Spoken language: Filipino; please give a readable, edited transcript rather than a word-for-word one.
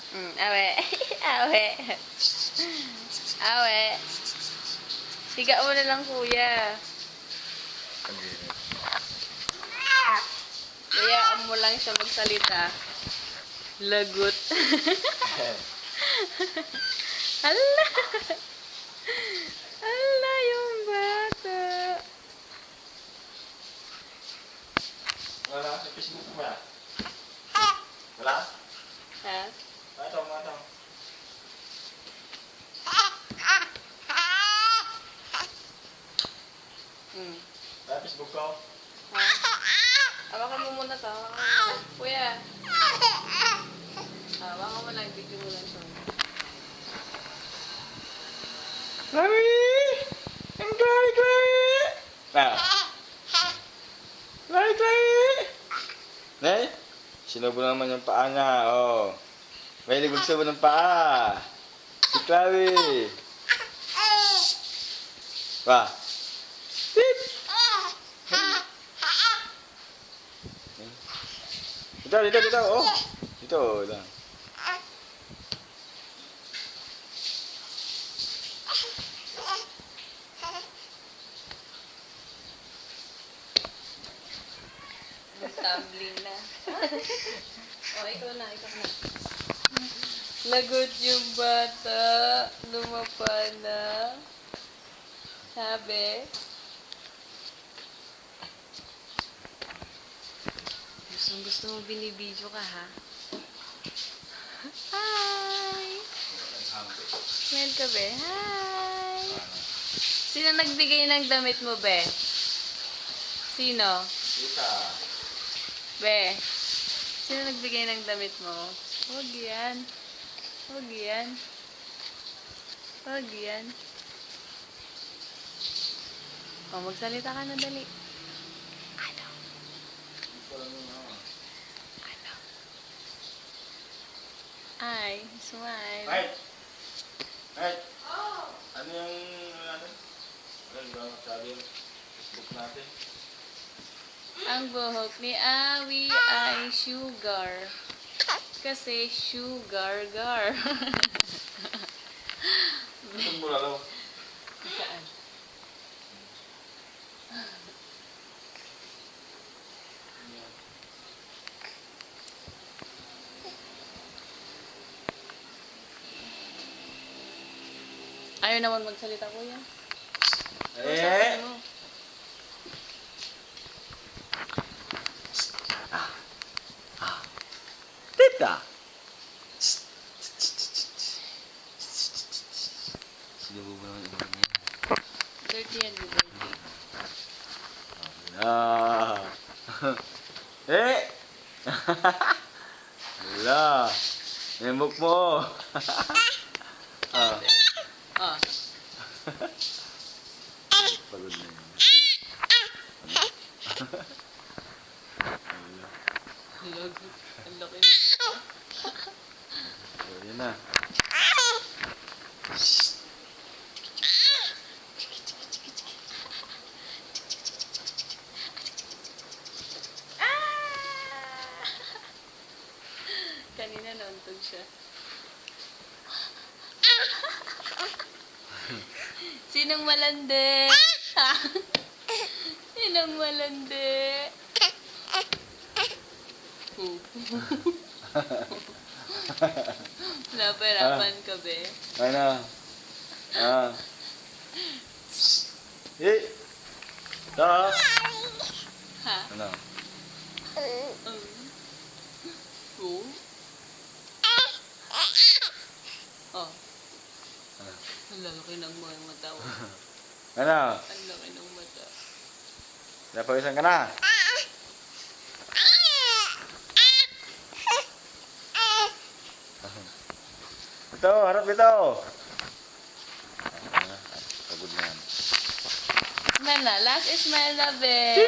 Awe. Awe. Awe. Higa mo na lang, kuya. Hayaan mo lang siya magsalita. Lagot. Hala. Hala yung bata. Wala sa Facebook mo ba? Wala? Ha? Ito. Wala Facebook ko? Ha? Hawakan mo muna to. Kuya. Hawakan mo lang. Video mo lang siya. Chloe! I'm Chloe! Chloe! Nay? Sinubo naman yung paa niya, oh. May ligog-subo ng paa. Si Chloe. Pa. Tip! Dito, oh. Dito, lang. Tumbling na. Ikaw na. Lagot yung bata. Lumapa na. Sabi. Gusto mo binibidyo ka, ha? Hi! Smell ka, be? Hi! Sino nagbigay ng damit mo, be? Sino? Dita. Be, sino nagbigay ng damit mo? Huwag yan. Huwag yan. Huwag yan. O, magsalita ka na dali. Ano? Ano? Ay, smile. Right. Ano yung natin? Ano yung sabi yung Facebook natin? Ang buhok ni Awi ay sugar. Kasi sugar-gar. Saan mo lalaw? Saan? Ayaw naman magsalita, kuya. Sabi mo. Tita! Sinubo mo naman yung niya. Dirty yan, dirty. Wala. Nemok mo. Ah. Pagod na yun. Lagot. Ang laki ng mata. So, yun na. Kanina nauntog siya. Sinong malandi? Sinong malandi? Napahirapan ka, be. Ano? Ito. Ha? Ano? Oh? Oh. Ang laki ng mga mata. Ano? Ang laki ng mata. Napawisan ka na? Ito, harap ito. Pagod na yan. Smell na. Last smell na, be.